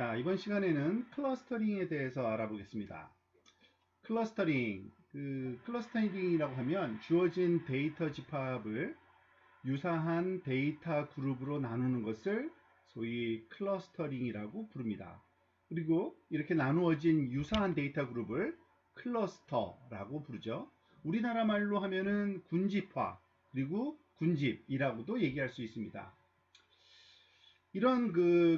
자, 이번 시간에는 클러스터링에 대해서 알아보겠습니다. 클러스터링이라고 하면 주어진 데이터 집합을 유사한 데이터 그룹으로 나누는 것을 소위 클러스터링이라고 부릅니다. 그리고 이렇게 나누어진 유사한 데이터 그룹을 클러스터라고 부르죠. 우리나라 말로 하면은 군집화 그리고 군집이라고도 얘기할 수 있습니다. 이런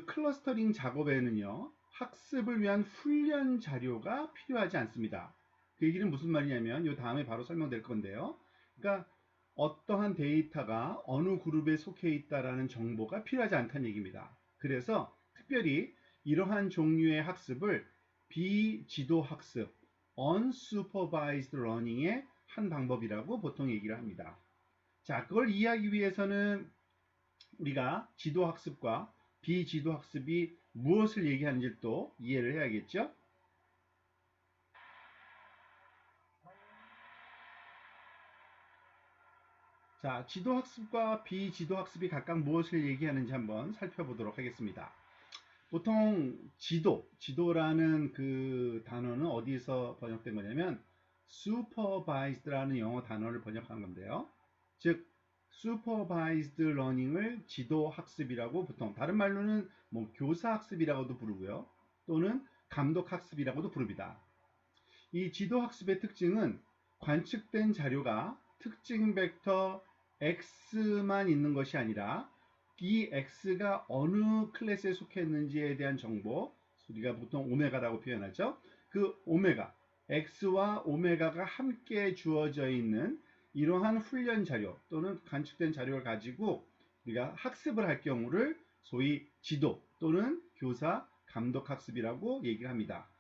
클러스터링 작업에는요, 학습을 위한 훈련 자료가 필요하지 않습니다. 그 얘기는 무슨 말이냐면, 이 다음에 바로 설명될 건데요. 그러니까 어떠한 데이터가 어느 그룹에 속해 있다라는 정보가 필요하지 않다는 얘기입니다. 그래서 특별히 이러한 종류의 학습을 비지도 학습, unsupervised learning의 한 방법이라고 보통 얘기를 합니다. 자, 그걸 이해하기 위해서는 우리가 지도학습과 비지도학습이 무엇을 얘기하는지 또 이해를 해야겠죠? 자, 지도학습과 비지도학습이 각각 무엇을 얘기하는지 한번 살펴보도록 하겠습니다. 보통 지도라는 그 단어는 어디서 번역된 거냐면 supervised라는 영어 단어를 번역한 건데요. 즉 supervised learning을 지도 학습이라고 보통 다른 말로는 뭐 교사 학습이라고도 부르고요. 또는 감독 학습이라고도 부릅니다. 이 지도 학습의 특징은 관측된 자료가 특징 벡터 x만 있는 것이 아니라 이 x가 어느 클래스에 속했는지에 대한 정보, 우리가 보통 오메가라고 표현하죠. 그 오메가, x와 오메가가 함께 주어져 있는 이러한 훈련 자료 또는 관측된 자료를 가지고 우리가 학습을 할 경우를 소위 지도 또는 교사, 감독 학습이라고 얘기를 합니다.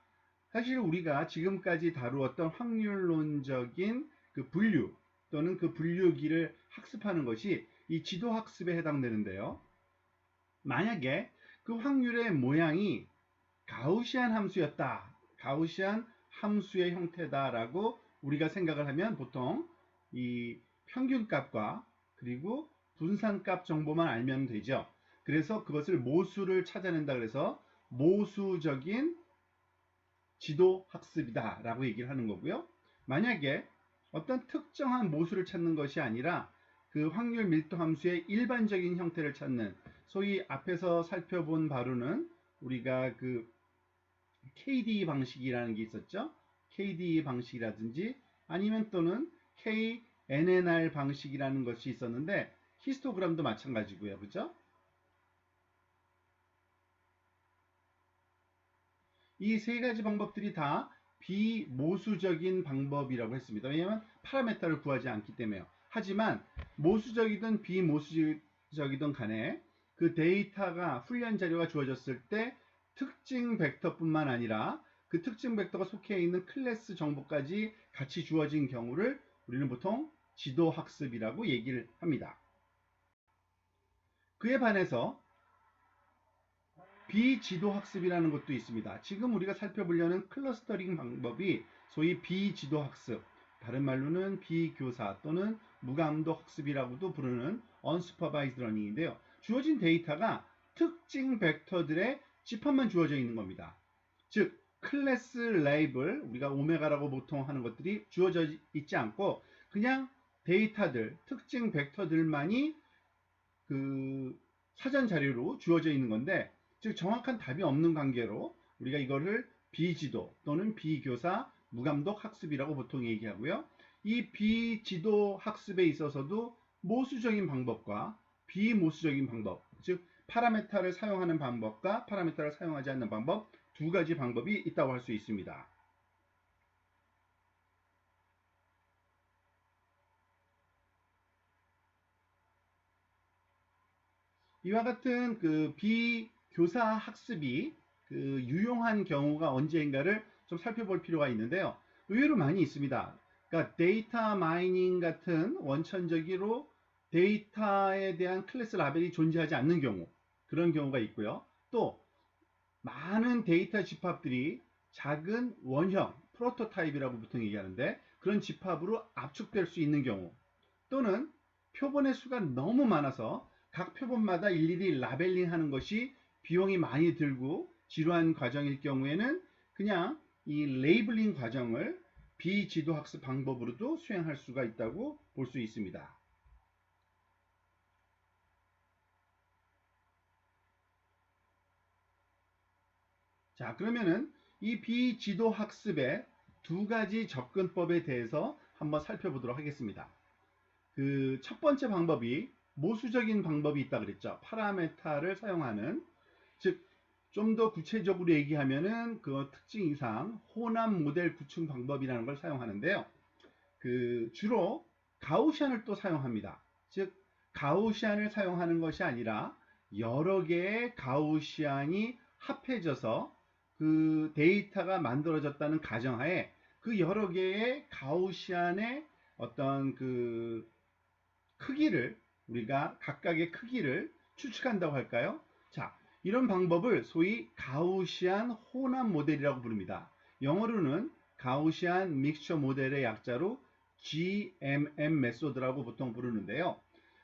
사실 우리가 지금까지 다루었던 확률론적인 그 분류 또는 그 분류기를 학습하는 것이 이 지도 학습에 해당되는데요. 만약에 그 확률의 모양이 가우시안 함수였다. 가우시안 함수의 형태다라고 우리가 생각을 하면 보통 이 평균값과 그리고 분산값 정보만 알면 되죠. 그래서 그것을 모수를 찾아낸다 그래서 모수적인 지도 학습이다 라고 얘기를 하는 거고요. 만약에 어떤 특정한 모수를 찾는 것이 아니라 그 확률 밀도 함수의 일반적인 형태를 찾는 소위 앞에서 살펴본 바로는 우리가 그 KD 방식이라는 게 있었죠. KD 방식이라든지 아니면 또는 KNNR 방식이라는 것이 있었는데 히스토그램도 마찬가지고요. 그죠? 이 세 가지 방법들이 다 비모수적인 방법이라고 했습니다. 왜냐하면 파라메타를 구하지 않기 때문에요. 하지만 모수적이든 비모수적이든 간에 그 데이터가 훈련 자료가 주어졌을 때 특징 벡터뿐만 아니라 그 특징 벡터가 속해 있는 클래스 정보까지 같이 주어진 경우를 우리는 보통 지도 학습이라고 얘기를 합니다. 그에 반해서 비지도 학습이라는 것도 있습니다. 지금 우리가 살펴보려는 클러스터링 방법이 소위 비지도 학습, 다른 말로는 비교사 또는 무감독 학습이라고도 부르는 unsupervised learning인데요. 주어진 데이터가 특징 벡터들의 집합만 주어져 있는 겁니다. 즉 클래스 레이블, 우리가 오메가라고 보통 하는 것들이 주어져 있지 않고 그냥 데이터들, 특징 벡터들만이 그 사전 자료로 주어져 있는 건데, 즉 정확한 답이 없는 관계로 우리가 이거를 비지도 또는 비교사 무감독 학습이라고 보통 얘기하고요. 이 비지도 학습에 있어서도 모수적인 방법과 비모수적인 방법, 즉 파라메타를 사용하는 방법과 파라메타를 사용하지 않는 방법, 두 가지 방법이 있다고 할 수 있습니다. 이와 같은 그 비교사 학습이 그 유용한 경우가 언제인가를 좀 살펴볼 필요가 있는데요. 의외로 많이 있습니다. 그러니까 데이터 마이닝 같은 원천적으로 데이터에 대한 클래스 라벨이 존재하지 않는 경우, 그런 경우가 있고요. 또 많은 데이터 집합들이 작은 원형, 프로토타입이라고 보통 얘기하는데 그런 집합으로 압축될 수 있는 경우, 또는 표본의 수가 너무 많아서 각 표본마다 일일이 라벨링 하는 것이 비용이 많이 들고 지루한 과정일 경우에는 그냥 이 레이블링 과정을 비지도 학습 방법으로도 수행할 수가 있다고 볼 수 있습니다. 자, 그러면은 이 비지도 학습의 두 가지 접근법에 대해서 한번 살펴보도록 하겠습니다. 그 첫 번째 방법이 모수적인 방법이 있다 그랬죠. 파라메타를 사용하는, 즉 좀 더 구체적으로 얘기하면은 그 특징 이상 호남 모델 구축 방법이라는 걸 사용하는데요. 그 주로 가우시안을 또 사용합니다. 즉 가우시안을 사용하는 것이 아니라 여러 개의 가우시안이 합해져서 그 데이터가 만들어졌다는 가정하에 그 여러 개의 가우시안의 어떤 그 크기를, 우리가 각각의 크기를 추측한다고 할까요? 자, 이런 방법을 소위 가우시안 혼합 모델이라고 부릅니다. 영어로는 가우시안 믹스처 모델의 약자로 GMM 메소드라고 보통 부르는데요.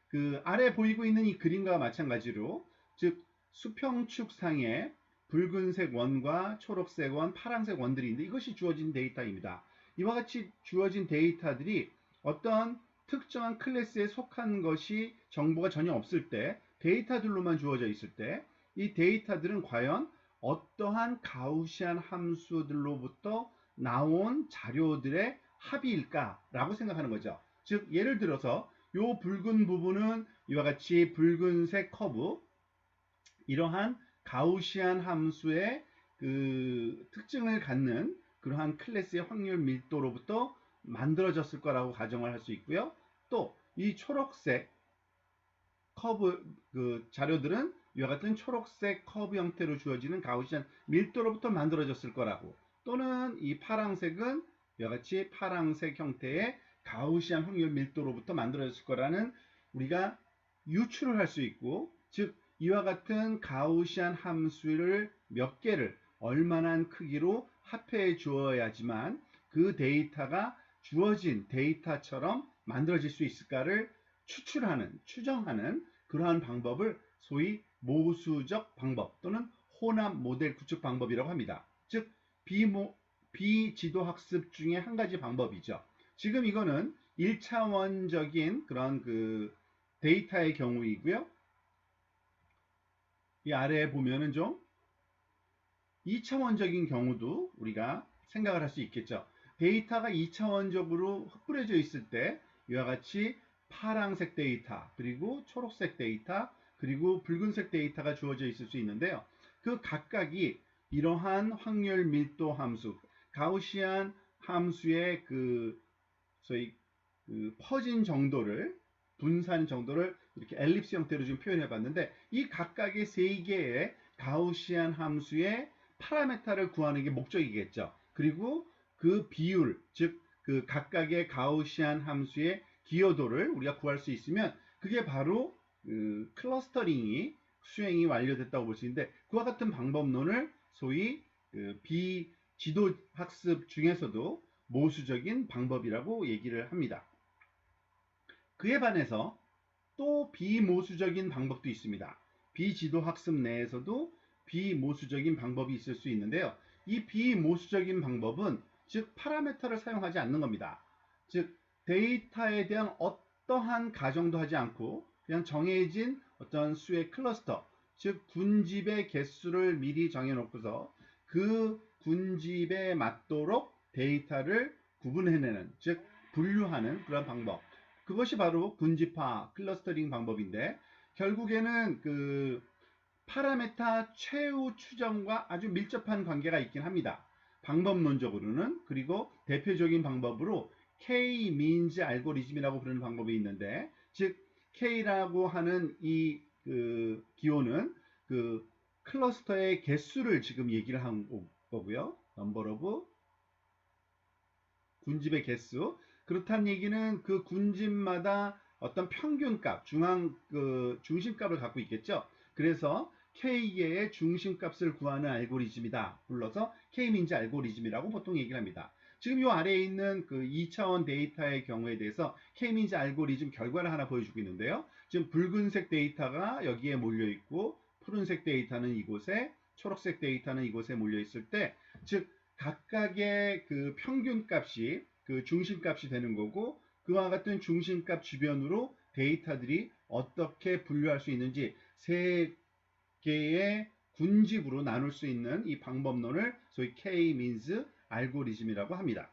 그 아래 보이고 있는 이 그림과 마찬가지로, 즉 수평축상에 붉은색 원과 초록색 원, 파란색 원들이 있는데 이것이 주어진 데이터입니다. 이와 같이 주어진 데이터들이 어떤 특정한 클래스에 속한 것이 정보가 전혀 없을 때, 데이터들로만 주어져 있을 때, 이 데이터들은 과연 어떠한 가우시안 함수들로부터 나온 자료들의 합의일까라고 생각하는 거죠. 즉 예를 들어서 이 붉은 부분은 이와 같이 붉은색 커브, 이러한 가우시안 함수의 그 특징을 갖는 그러한 클래스의 확률 밀도로부터 만들어졌을 거라고 가정을 할 수 있고요. 또 이 초록색 커브 그 자료들은 이와 같은 초록색 커브 형태로 주어지는 가우시안 밀도로부터 만들어졌을 거라고, 또는 이 파란색은 이와 같이 파란색 형태의 가우시안 확률 밀도로부터 만들어졌을 거라는 우리가 유추를 할 수 있고, 즉 이와 같은 가우시안 함수를 몇 개를 얼마나 크기로 합해 주어야지만 그 데이터가 주어진 데이터처럼 만들어질 수 있을까를 추출하는, 추정하는 그러한 방법을 소위 모수적 방법 또는 혼합 모델 구축 방법이라고 합니다. 즉 비지도 학습 중에 한 가지 방법이죠. 지금 이거는 1차원적인 그런 그 데이터의 경우이고요. 이 아래에 보면은 좀 2차원적인 경우도 우리가 생각을 할 수 있겠죠. 데이터가 2차원적으로 흩뿌려져 있을 때 이와 같이 파란색 데이터, 그리고 초록색 데이터, 그리고 붉은색 데이터가 주어져 있을 수 있는데요. 그 각각이 이러한 확률 밀도 함수, 가우시안 함수의 그 소위 그 퍼진 정도를, 분산 정도를 이렇게 엘립스 형태로 지금 표현해 봤는데, 이 각각의 세 개의 가우시안 함수의 파라메타를 구하는 게 목적이겠죠. 그리고 그 비율, 즉 그 각각의 가우시안 함수의 기여도를 우리가 구할 수 있으면 그게 바로 그 클러스터링이 수행이 완료됐다고 볼 수 있는데, 그와 같은 방법론을 소위 그 비지도 학습 중에서도 모수적인 방법이라고 얘기를 합니다. 그에 반해서 또 비모수적인 방법도 있습니다. 비지도 학습 내에서도 비모수적인 방법이 있을 수 있는데요. 이 비모수적인 방법은 즉 파라메터를 사용하지 않는 겁니다. 즉 데이터에 대한 어떠한 가정도 하지 않고 그냥 정해진 어떤 수의 클러스터, 즉 군집의 개수를 미리 정해놓고서 그 군집에 맞도록 데이터를 구분해내는, 즉 분류하는 그런 방법, 그것이 바로 군집화 클러스터링 방법인데, 결국에는 그 파라메타 최후 추정과 아주 밀접한 관계가 있긴 합니다. 방법론적으로는. 그리고 대표적인 방법으로 K-means 알고리즘이라고 부르는 방법이 있는데, 즉 K라고 하는 이 그 기호는 그 클러스터의 개수를 지금 얘기를 한 거고요. 넘버 오브 군집의 개수. 그렇다는 얘기는 그 군집마다 어떤 평균값, 중심값을 갖고 있겠죠. 그래서 K의 중심값을 구하는 알고리즘이다 불러서 K-민지 알고리즘이라고 보통 얘기를 합니다. 지금 이 아래에 있는 그 2차원 데이터의 경우에 대해서 K-민지 알고리즘 결과를 하나 보여주고 있는데요. 지금 붉은색 데이터가 여기에 몰려 있고 푸른색 데이터는 이곳에, 초록색 데이터는 이곳에 몰려 있을 때, 즉 각각의 그 평균값이 그 중심값이 되는 거고, 그와 같은 중심값 주변으로 데이터들이 어떻게 분류할 수 있는지 세 개의 군집으로 나눌 수 있는 이 방법론을 소위 K-means 알고리즘이라고 합니다.